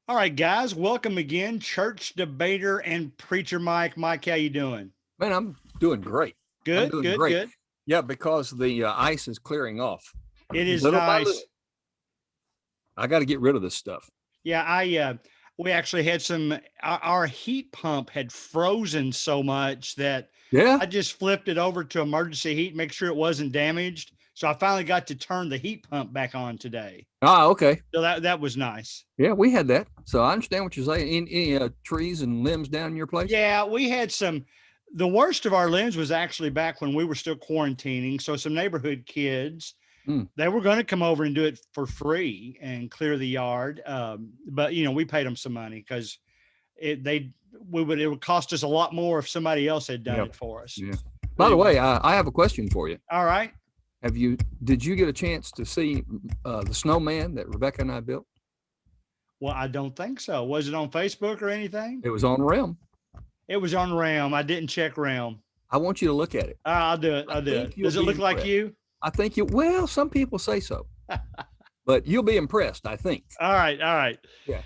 All right, guys, welcome again, church debater and preacher Mike. Mike, how you doing? Man, I'm doing great. I'm Good, doing good, great. good. Yeah, because the ice is clearing off It is little by little. nice. I got to get rid of this stuff. Yeah, I we actually had our heat pump had frozen so much that Yeah. I just flipped it over to emergency heat, make sure it wasn't damaged. So I finally got to turn the heat pump back on today. Okay. So that was nice. Yeah, we had that. So I understand what you're saying. Any trees and limbs down in your place? Yeah, we had some. The worst of our limbs was actually back when we were still quarantining. So some neighborhood kids, Mm. they were going to come over and do it for free and clear the yard. But we paid them some money because it would cost us a lot more if somebody else had done Yeah. it for us. Yeah. But By the anyway, way, I have a question for you. all right. Did you get a chance to see the snowman that Rebecca and I built? Well, I don't think so. Was it on Facebook or anything? It was on Realm. It was on Realm. I didn't check Realm. I want you to look at it. I'll do it. I I'll do think it. you'll Does it be look like impressed. you? I think well, some people say so, but you'll be impressed, I think. All right. All right. Yeah.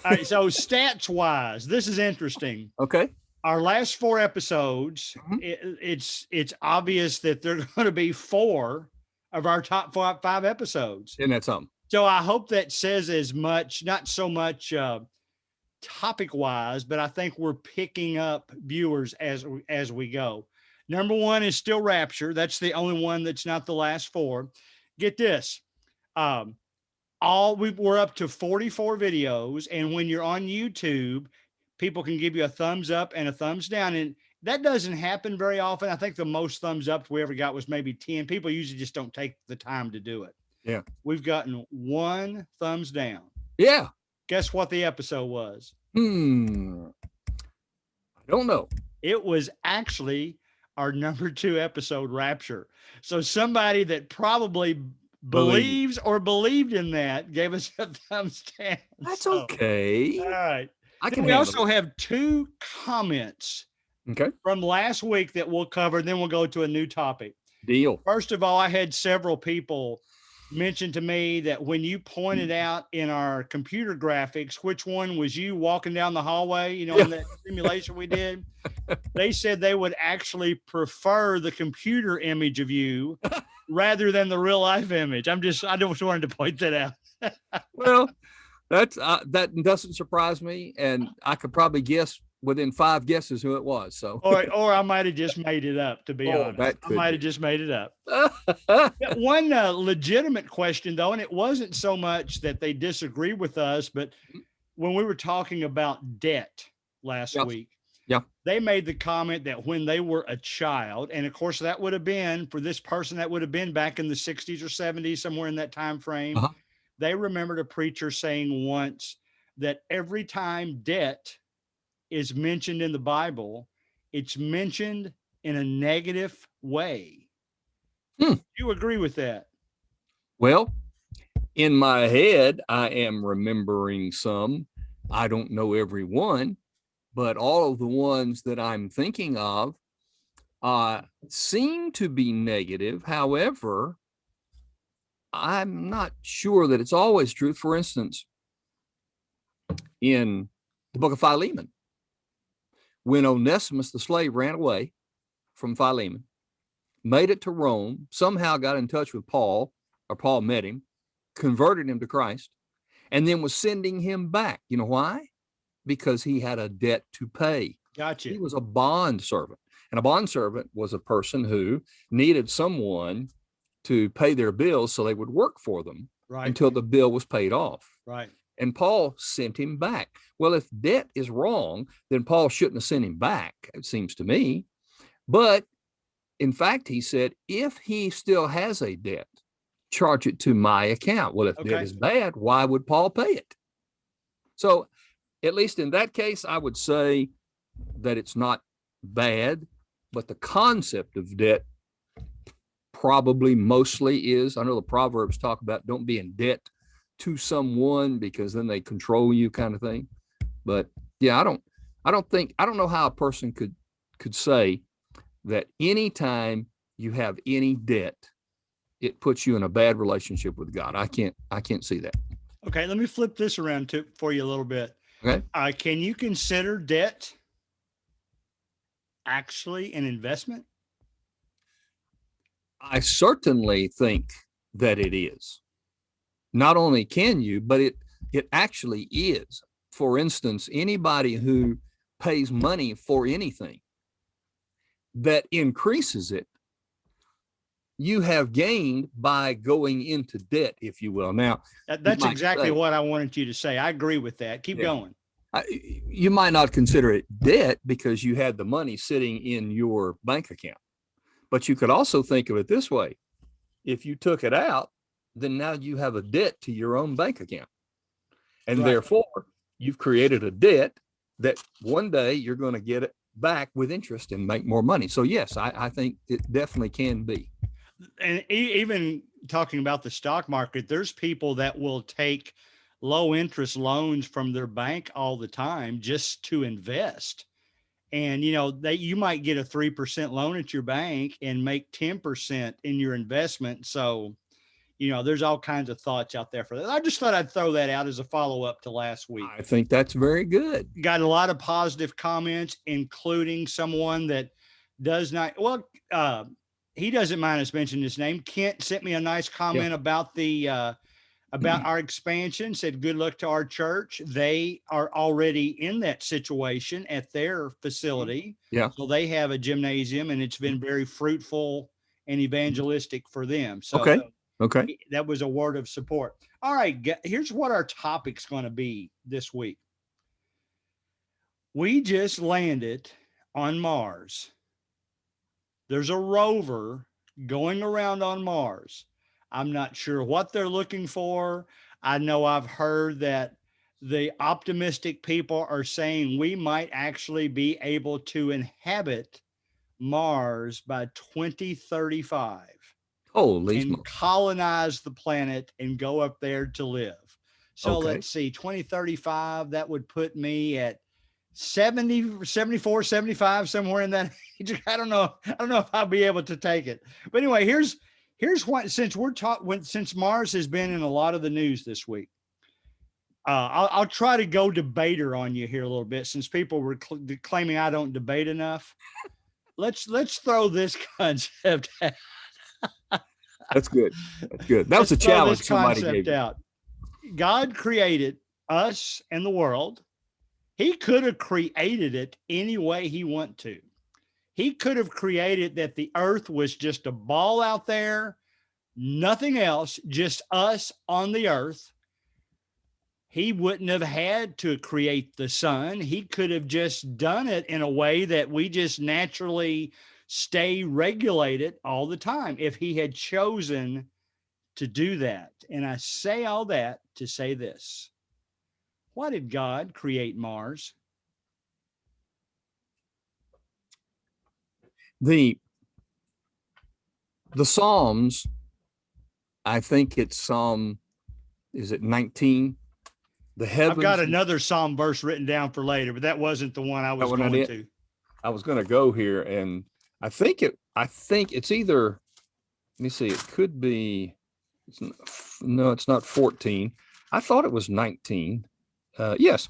All right. So stats wise, this is interesting. Okay. Our last four episodes, Mhm. it's obvious that they're going to be four of our top five episodes. Isn't that something? So I hope that says as much, not so much topic wise, but I think we're picking up viewers as we go. Number one is still Rapture. That's the only one that's not the last four. Get this. Um, we're up to 44 videos, and when you're on YouTube, people can give you a thumbs up and a thumbs down, and that doesn't happen very often. I think the most thumbs up we ever got was maybe 10. People usually just don't take the time to do it. Yeah. We've gotten one thumbs down. Yeah. Guess what the episode was? I don't know. It was actually our number 2 episode, Rapture. So somebody that probably believes or believed in that gave us a thumbs down. That's So, okay. all right. I Then can we handle also have 2 comments it. Okay. from last week that we'll cover, and then we'll go to a new topic. Deal. First of all, I had several people mention to me that when you pointed out in our computer graphics which one was you walking down the hallway, in that simulation we did, they said they would actually prefer the computer image of you rather than the real life image. I just wanted to point that out. Well, that doesn't surprise me, and I could probably guess within 5 guesses who it was. So, or I might have just made it up. To be honest, that I could might be. have just made it up. One legitimate question, though, and it wasn't so much that they disagree with us, but when we were talking about debt last Yeah. week, Yeah. they made the comment that when they were a child, and of course that would have been for this person, that would have been back in the 60s or 70s, somewhere in that time frame. Uh-huh. They remembered a preacher saying once that every time debt is mentioned in the Bible, it's mentioned in a negative way. Hmm. Do you agree with that? Well, in my head, I am remembering some. I don't know every one, but all of the ones that I'm thinking of seem to be negative. However, I'm not sure that it's always true. For instance, in the book of Philemon, when Onesimus the slave ran away from Philemon, made it to Rome, somehow got in touch with Paul, or Paul met him, converted him to Christ, and then was sending him back. You know why? Because he had a debt to pay. Gotcha. He was a bond servant, and a bond servant was a person who needed someone to pay their bills so they would work for them until the bill was paid off. Right. And Paul sent him back. Well, if debt is wrong, then Paul shouldn't have sent him back, it seems to me. But in fact, he said, if he still has a debt, charge it to my account. Well, if debt is bad, why would Paul pay it? So at least in that case, I would say that it's not bad, but the concept of debt probably mostly is, I know the Proverbs talk about don't be in debt to someone because then they control you, kind of thing. But yeah, I don't know how a person could say that anytime you have any debt, it puts you in a bad relationship with God. I can't see that. Okay, let me flip this around for you a little bit. Okay. Can you consider debt actually an investment? I certainly think that it is. Not only can you, but it actually is. For instance, anybody who pays money for anything that increases it, you have gained by going into debt, if you will. Now, That's exactly what I wanted you to say. I agree with that. Keep going. You might not consider it debt because you had the money sitting in your bank account, but you could also think of it this way. If you took it out, then now you have a debt to your own bank account. And Right. therefore, you've created a debt that one day you're going to get it back with interest and make more money. So yes, I think it definitely can be. And even talking about the stock market, there's people that will take low interest loans from their bank all the time just to invest. And you might get a 3% loan at your bank and make 10% in your investment. So there's all kinds of thoughts out there for that. I just thought I'd throw that out as a follow-up to last week. I think that's very good. Got a lot of positive comments, including someone that does not, he doesn't mind us mentioning his name. Kent sent me a nice comment about about our expansion, said good luck to our church. They are already in that situation at their facility. Yeah. So they have a gymnasium and it's been very fruitful and evangelistic for them. So Okay. that was a word of support. All right, here's what our topic's going to be this week. We just landed on Mars. There's a rover going around on Mars. I'm not sure what they're looking for. I know I've heard that the optimistic people are saying we might actually be able to inhabit Mars by 2035. Holy and smokes. colonize the planet and go up there to live. So Okay. let's see, 2035, that would put me at 70, 74, 75, somewhere in that age. I don't know if I'll be able to take it. But anyway, here's what, since Mars has been in a lot of the news this week. I'll try to go debater on you here a little bit since people were claiming I don't debate enough. Let's throw this concept out. That's good. That's good. That was a challenge somebody gave you. Out. God created us and the world. He could have created it any way he wanted to. He could have created that the earth was just a ball out there, nothing else, just us on the earth. He wouldn't have had to create the sun. He could have just done it in a way that we just naturally stay regulated all the time if he had chosen to do that. And I say all that to say this. Why did God create Mars? The Psalms, I think it's Psalm, is it 19? The heavens. I've got another Psalm verse written down for later, but that wasn't the one I was going to. I was going to go here, and I think it's either, let me see, it could be, no, it's not 14. I thought it was 19. Yes.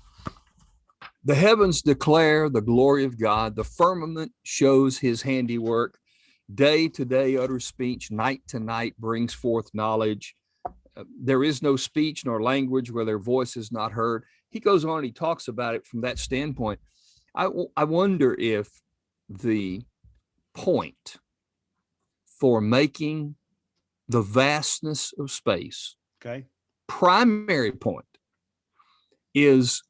The heavens declare the glory of God. The firmament shows his handiwork. Day to day utters speech. Night to night brings forth knowledge. There is no speech nor language where their voice is not heard. He goes on, he talks about it from that standpoint. I wonder if the point for making the vastness of space, primary point, is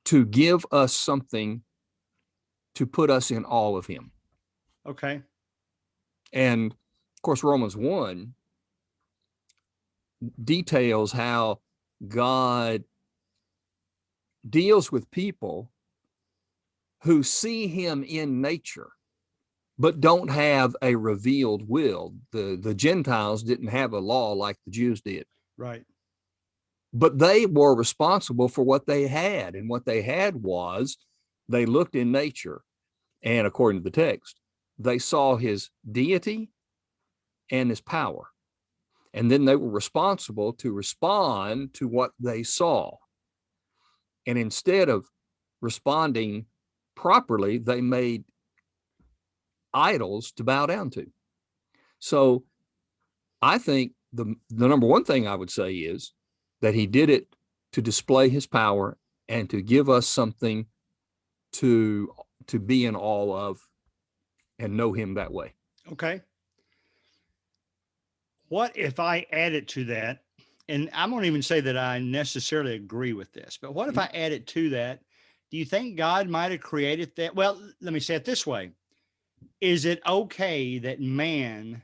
to give us something to put us in awe of him. Okay. And of course, Romans 1 details how God deals with people who see him in nature, but don't have a revealed will. The Gentiles didn't have a law like the Jews did. Right. But they were responsible for what they had. And what they had was they looked in nature, and according to the text, they saw his deity and his power. And then they were responsible to respond to what they saw. And instead of responding properly, they made idols to bow down to. So I think the number one thing I would say is that he did it to display his power and to give us something to be in awe of and know him that way. Okay. What if I added to that? And I won't even say that I necessarily agree with this, but what if I added to that? Do you think God might have created that? Well, let me say it this way. Is it okay that man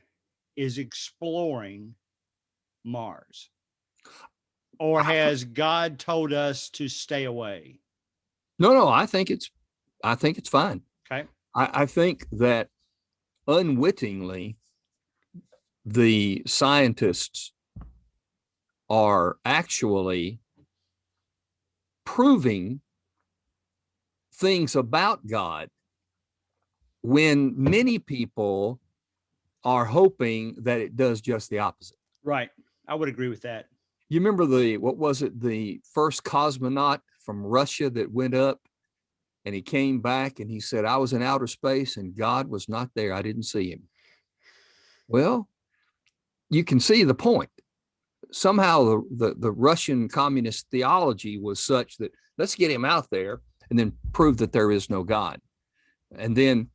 is exploring Mars? Or has God told us to stay away? No, I think it's fine. Okay. I think that unwittingly, the scientists are actually proving things about God when many people are hoping that it does just the opposite. Right. I would agree with that. You remember the first cosmonaut from Russia that went up, and he came back and he said, I was in outer space and God was not there. I didn't see him. Well, you can see the point. Somehow the Russian communist theology was such that let's get him out there and then prove that there is no God. And then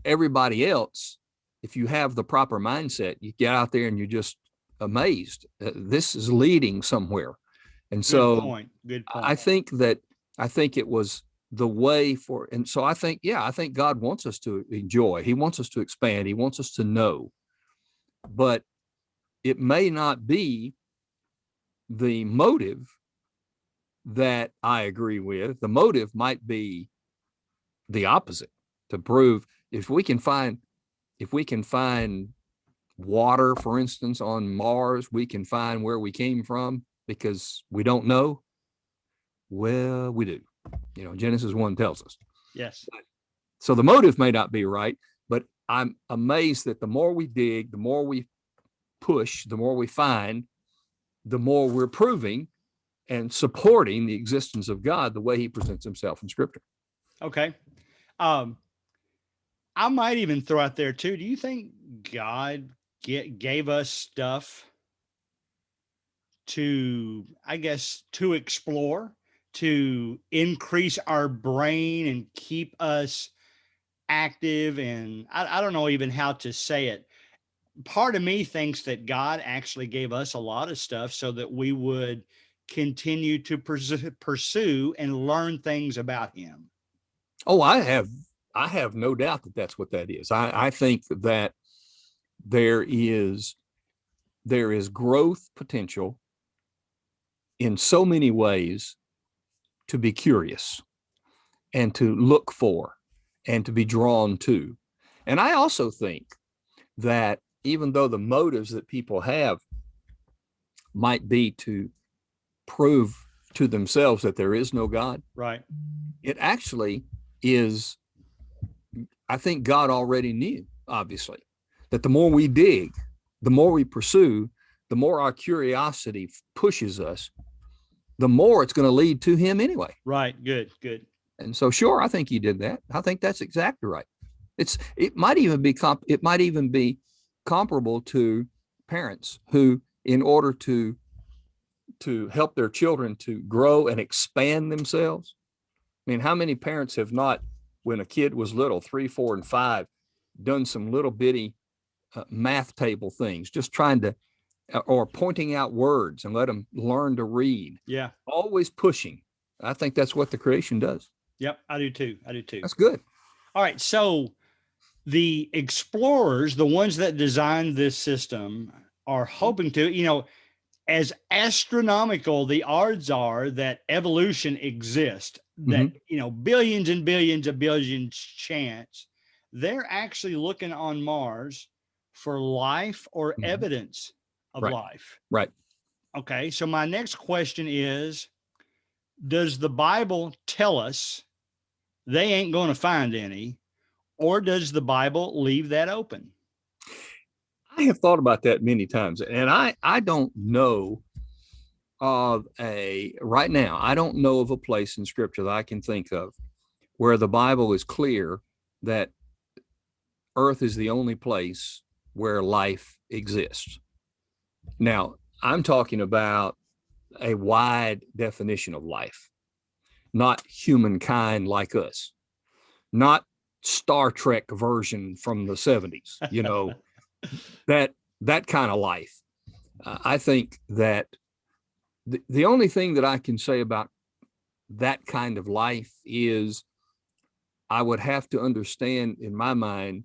everybody else, if you have the proper mindset, you get out there and you're just amazed. This is leading somewhere. And so Good point. I think it was the way for, and so I think God wants us to enjoy. He wants us to expand. He wants us to know, but it may not be the motive that I agree with. The motive might be the opposite, to prove if we can find water, for instance, on Mars, we can find where we came from because we don't know. Well, we do. Genesis 1 tells us. Yes. So the motive may not be right, but I'm amazed that the more we dig, the more we push, the more we find, the more we're proving and supporting the existence of God the way he presents himself in Scripture. Okay. I might even throw out there too. Do you think God gave us stuff to explore, to increase our brain and keep us active? And I don't know even how to say it. Part of me thinks that God actually gave us a lot of stuff so that we would continue to pursue and learn things about him. Oh, I have no doubt that that's what that is. I think that there is growth potential in so many ways to be curious and to look for and to be drawn to. And I also think that even though the motives that people have might be to prove to themselves that there is no God, right? It actually is, I think God already knew, obviously, that the more we dig, the more we pursue, the more our curiosity pushes us, the more it's going to lead to him anyway. Right. Good. And so, sure, I think he did that. I think that's exactly right. It might even be comparable to parents who, in order to help their children to grow and expand themselves. I mean, how many parents have not, when a kid was little, 3, 4, and 5, done some little bitty math table things, just trying to, or pointing out words and let them learn to read. Yeah. Always pushing. I think that's what the creation does. Yep. I do too. That's good. All right. So the explorers, the ones that designed this system, are hoping to, as astronomical the odds are that evolution exists, that, billions and billions of billions chance, they're actually looking on Mars for life or evidence of life. Right. Okay. So my next question is, does the Bible tell us they ain't going to find any, or does the Bible leave that open? I have thought about that many times, and I don't know right now, I don't know of a place in scripture that I can think of where the Bible is clear that earth is the only place where life exists. Now, I'm talking about a wide definition of life, not humankind like us, not Star Trek version from the 70s, that kind of life. I think that the only thing that I can say about that kind of life is I would have to understand in my mind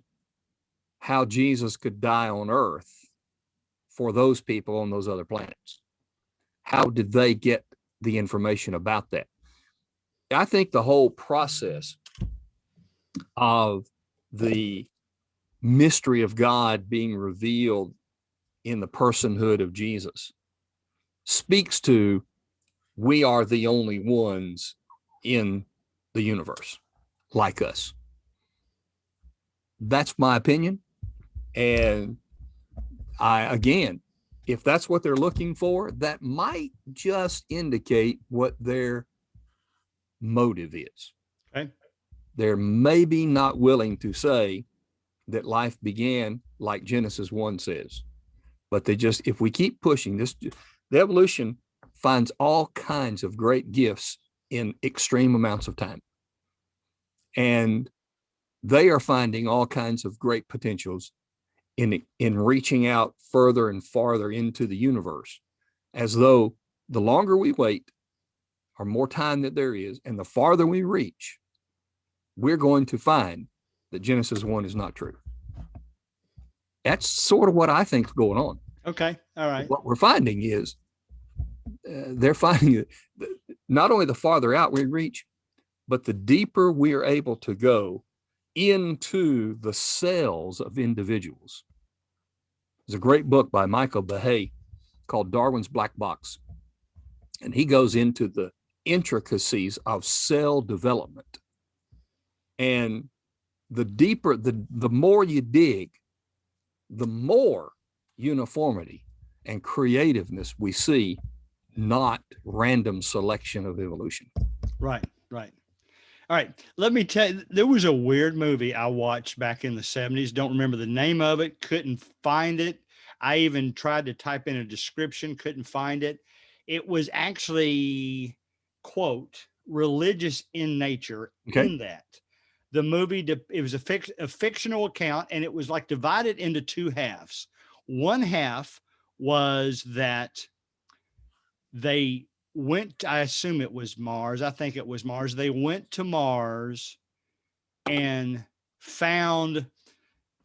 how Jesus could die on earth for those people on those other planets. How did they get the information about that? I think the whole process of the mystery of God being revealed in the personhood of Jesus speaks to we are the only ones in the universe like us. That's my opinion. And again, if that's what they're looking for, that might just indicate what their motive is. Okay. They're maybe not willing to say that life began like Genesis 1 says, but they just, if we keep pushing this, the evolution finds all kinds of great gifts in extreme amounts of time. And they are finding all kinds of great potentials in reaching out further and farther into the universe, as though the longer we wait or more time that there is, and the farther we reach, we're going to find that Genesis 1 is not true. That's sort of what I think is going on. Okay. All right. What we're finding is they're finding that not only the farther out we reach, but the deeper we are able to go into the cells of individuals. There's a great book by Michael Behe called Darwin's Black Box. And he goes into the intricacies of cell development. And the deeper, the more you dig, the more uniformity and creativeness we see, not random selection of evolution. Right, right. All right. Let me tell you, there was a weird movie I watched back in the 70s. Don't remember the name of it. Couldn't find it. I even tried to type in a description, couldn't find it. It was actually, quote, religious in nature. Okay. In that. The movie, it was a fictional account, and it was like divided into two halves. One half was that they went, I assume it was Mars. I think it was Mars. They went to Mars and found,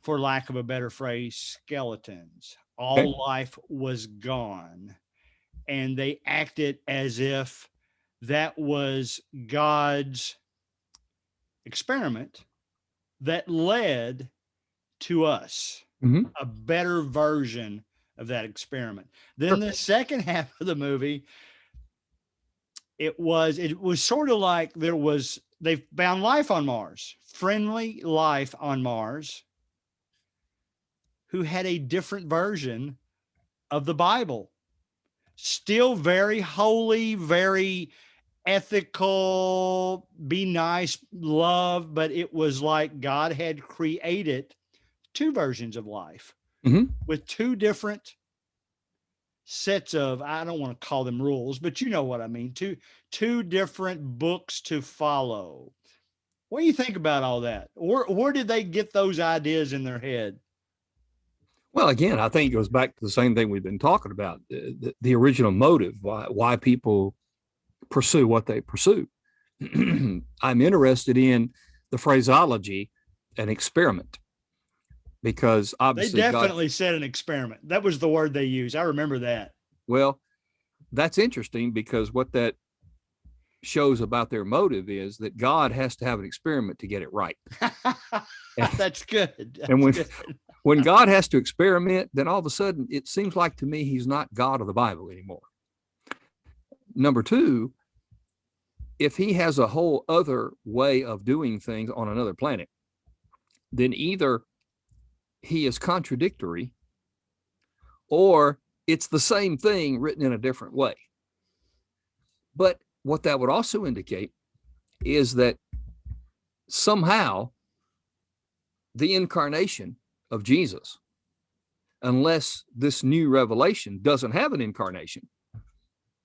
for lack of a better phrase, skeletons. All life was gone. And they acted as if that was God's experiment that led to us, a better version of that experiment. Then the second half of the movie, it was sort of like they found life on Mars, friendly life on Mars, who had a different version of the Bible. Still very holy, very ethical, be nice, love, but it was like God had created two versions of life with two different sets of, I don't want to call them rules, but you know what I mean, two different books to follow. What do you think about all that? Where did they get those ideas in their head? Well, again, I think it goes back to the same thing we've been talking about, the original motive, why people pursue what they pursue. I'm interested in the phraseology, an experiment, because obviously they definitely said an experiment. That was the word they used. I remember that. Well, that's interesting, because what that shows about their motive is that God has to have an experiment to get it right. That's good. That's and good. When God has to experiment, then all of a sudden it seems like to me he's not God of the Bible anymore. Number two, if he has a whole other way of doing things on another planet, then either he is contradictory or it's the same thing written in a different way. But what that would also indicate is that somehow the incarnation of Jesus, unless this new revelation doesn't have an incarnation,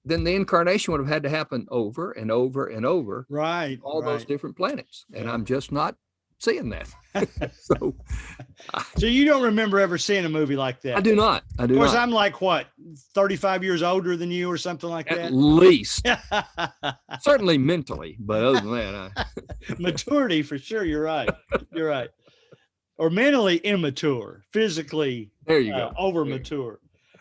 then the incarnation would have had to happen over and over and over, Right. all those different planets. And Yeah. I'm just not seeing that. So you don't remember ever seeing a movie like that? I do not. Of course, I'm like, what, 35 years older than you or something like that? At least. Certainly mentally, but other than that, maturity for sure. You're right. You're right. Or mentally immature, physically there you go. over mature.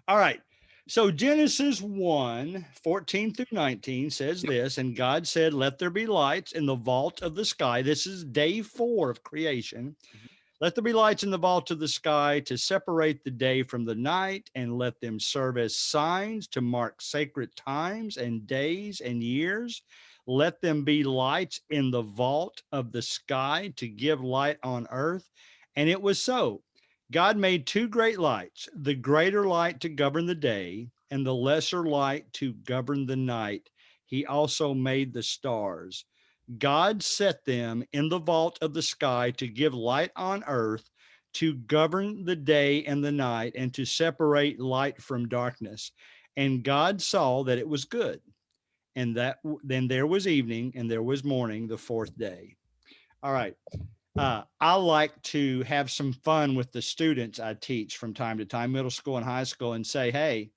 All right. So Genesis 1:14 through 19 says this, and God said, let there be lights in the vault of the sky. This is day 4 of creation. Let there be lights in the vault of the sky to separate the day from the night, and let them serve as signs to mark sacred times and days and years. Let them be lights in the vault of the sky to give light on earth. And it was so. God made 2 great lights, the greater light to govern the day and the lesser light to govern the night. He also made the stars. God set them in the vault of the sky to give light on earth, to govern the day and the night, and to separate light from darkness. And God saw that it was good. And then there was evening and there was morning, the 4th day. All right. I like to have some fun with the students I teach from time to time, middle school and high school, and say, hey,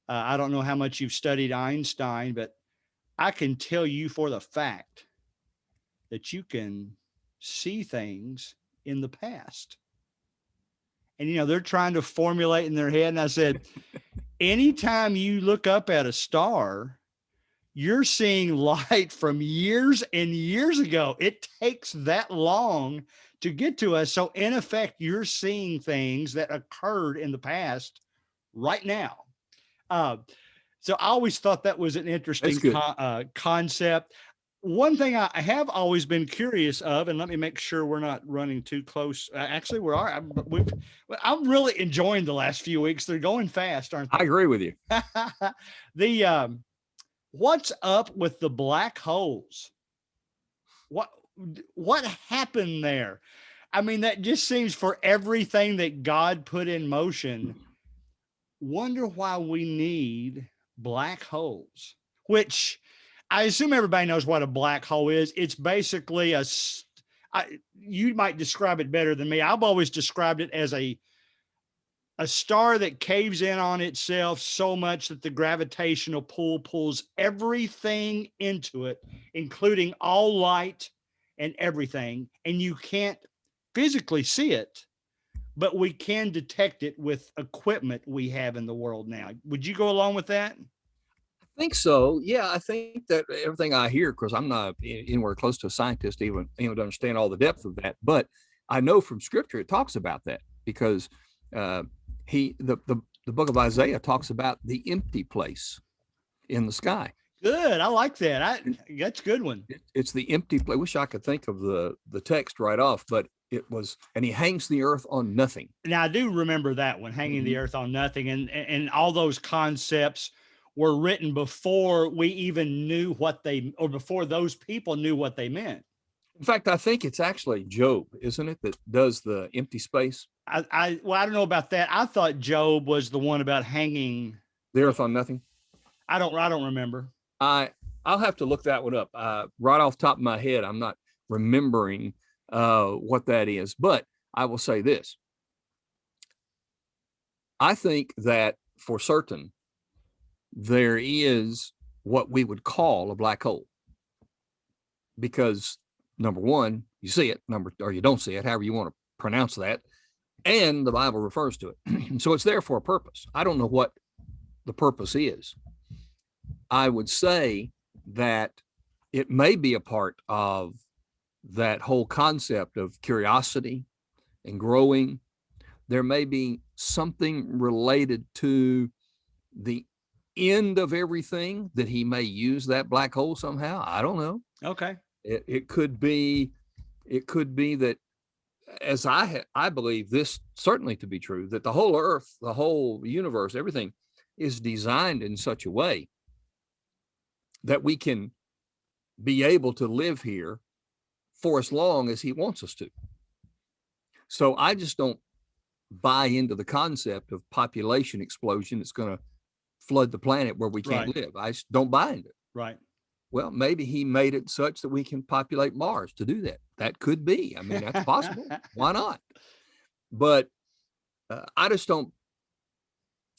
I don't know how much you've studied Einstein, but I can tell you for the fact that you can see things in the past. And, they're trying to formulate in their head. And I said, anytime you look up at a star, you're seeing light from years and years ago. It takes that long to get to us. So in effect, you're seeing things that occurred in the past right now. So I always thought that was an interesting concept. One thing I have always been curious of, and let me make sure we're not running too close. Actually, we are. I'm really enjoying the last few weeks. They're going fast, aren't they? I agree with you. What's up with the black holes? What happened there? I mean, that just seems, for everything that God put in motion, wonder why we need black holes, which I assume everybody knows what a black hole is. It's basically you might describe it better than me. I've always described it as a star that caves in on itself so much that the gravitational pull pulls everything into it, including all light and everything. And you can't physically see it, but we can detect it with equipment we have in the world now. Would you go along with that? I think so. Yeah, I think that everything I hear, because I'm not anywhere close to a scientist, even to understand all the depth of that, but I know from Scripture it talks about that, because the book of Isaiah talks about the empty place in the sky. Good. I like that. That's a good one. It's the empty place. I wish I could think of the text right off, but it was, and he hangs the earth on nothing. Now I do remember that one, hanging the earth on nothing, and all those concepts were written before we even knew or before those people knew what they meant. In fact, I think it's actually Job, isn't it, that does the empty space? I don't know about that. I thought Job was the one about hanging the earth on nothing. I don't remember. I'll have to look that one up. Right off the top of my head, I'm not remembering what that is, but I will say this. I think that for certain, there is what we would call a black hole, because number one, you see it, or you don't see it, however you want to pronounce that, and the Bible refers to it. So it's there for a purpose. I don't know what the purpose is. I would say that it may be a part of that whole concept of curiosity and growing. There may be something related to the end of everything that he may use that black hole somehow. I don't know. Okay. It could be that as I believe this certainly to be true, that the whole earth, the whole universe, everything is designed in such a way that we can be able to live here for as long as he wants us to. So I just don't buy into the concept of population explosion that's going to flood the planet where we can't Right. live. I just don't buy into it. Right. Well, maybe he made it such that we can populate Mars to do that. That could be. I mean, that's possible. Why not? But I just don't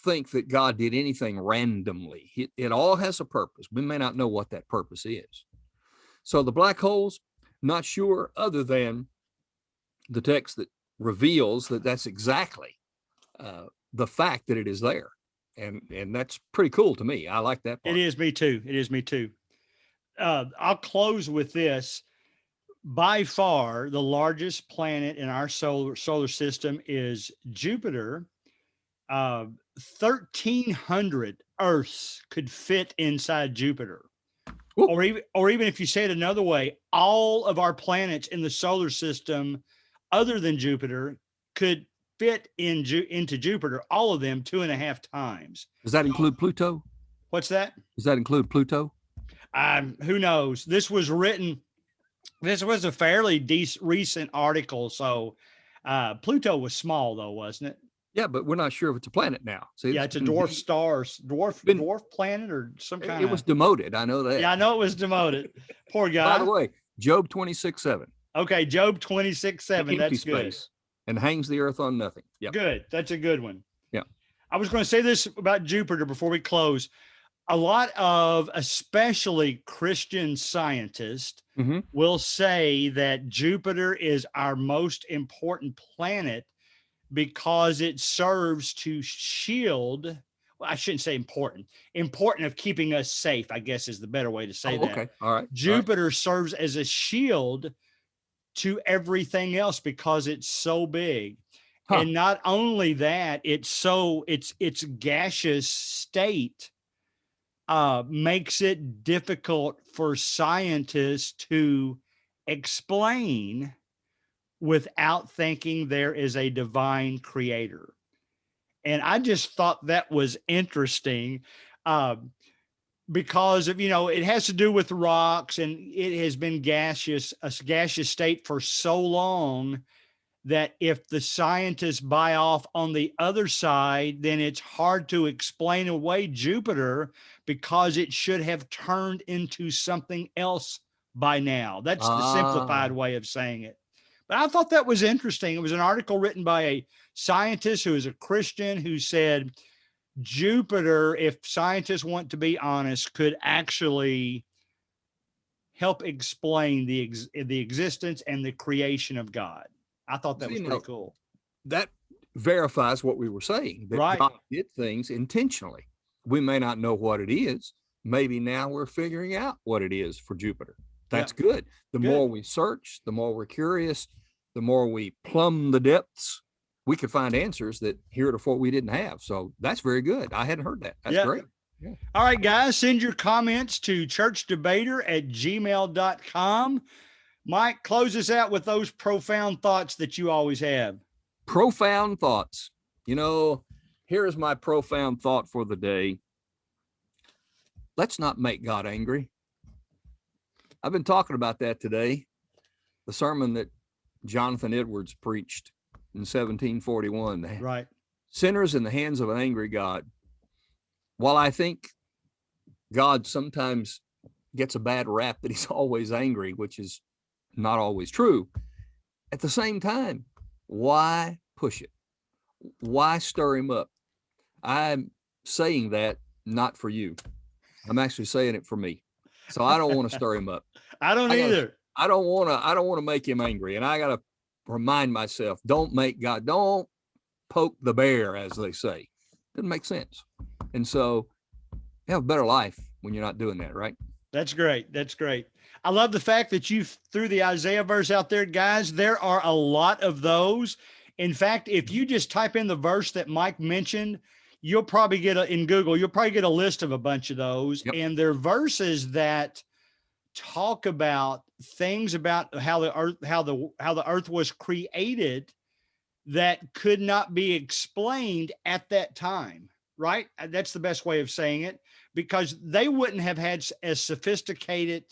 think that God did anything randomly. It all has a purpose. We may not know what that purpose is. So the black holes, not sure, other than the text that reveals that that's exactly the fact that it is there. And that's pretty cool to me. I like that part. It is me too. It is me too. I'll close with this. By far, the largest planet in our solar system is Jupiter. 1,300 Earths could fit inside Jupiter. Ooh. Or even if you say it another way, all of our planets in the solar system, other than Jupiter, could fit into Jupiter. All of them 2.5 times. Does that include Pluto? What's that? Does that include Pluto? Who knows? This was a fairly recent article. So Pluto was small though, wasn't it? Yeah, but we're not sure if it's a planet now. See, yeah, it's a dwarf planet or some kind of. It was demoted. I know that. Yeah, I know it was demoted. Poor guy. By the way, Job 26:7. Okay, Job 26:7. That's good. And hangs the earth on nothing. Yeah. Good. That's a good one. Yeah. I was going to say this about Jupiter before we close. A lot of especially Christian scientists will say that Jupiter is our most important planet because it serves to shield. Well, I shouldn't say important of keeping us safe, I guess is the better way to say that. Okay. All right. Jupiter serves as a shield to everything else because it's so big. And not only that, its gaseous state makes it difficult for scientists to explain without thinking there is a divine creator. And I just thought that was interesting because of, it has to do with rocks, and it has been a gaseous state for so long that if the scientists buy off on the other side, then it's hard to explain away Jupiter because it should have turned into something else by now. That's the simplified way of saying it. But I thought that was interesting. It was an article written by a scientist who is a Christian who said Jupiter, if scientists want to be honest, could actually help explain the existence and the creation of God. I thought that was pretty cool. That verifies what we were saying, that God did things intentionally. We may not know what it is. Maybe now we're figuring out what it is for Jupiter. That's good. The more we search, the more we're curious, the more we plumb the depths, we could find answers that heretofore we didn't have. So that's very good. I hadn't heard that. That's great. Yeah. All right, guys, send your comments to churchdebater@gmail.com. Mike, close us out with those profound thoughts that you always have. Profound thoughts. Here is my profound thought for the day. Let's not make God angry. I've been talking about that today. The sermon that Jonathan Edwards preached in 1741. Right. Sinners in the hands of an angry God. While I think God sometimes gets a bad rap that he's always angry, which is not always true, at the same time, why push it? Why stir him up? I'm saying that not for you. I'm actually saying it for me. So I don't want to stir him up. I don't either. I don't want to make him angry. And I got to remind myself, don't poke the bear, as they say. Doesn't make sense. And so you have a better life when you're not doing that, right? That's great. That's great. I love the fact that you threw the Isaiah verse out there, guys. There are a lot of those. In fact, if you just type in the verse that Mike mentioned, you'll probably get in Google, you'll probably get a list of a bunch of those. Yep. And they're verses that talk about things about how the earth was created that could not be explained at that time, right? That's the best way of saying it, because they wouldn't have had as sophisticated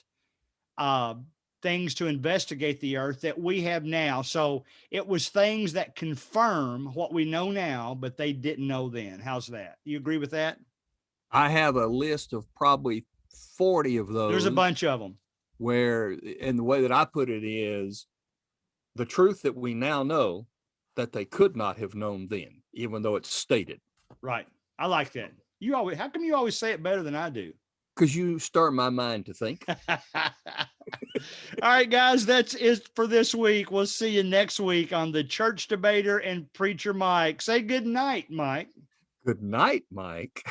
uh, things to investigate the earth that we have now. So it was things that confirm what we know now, but they didn't know then. How's that? You agree with that? I have a list of probably 40 of There's a those bunch of them. where, and the way that I put it is the truth that we now know that they could not have known then, even though it's stated. Right. I like that. You always, how come you always say it better than I do? Because you start my mind to think. All right, guys, that's it for this week. We'll see you next week on the Church Debater and Preacher Mike. Say good night, Mike. Good night, Mike.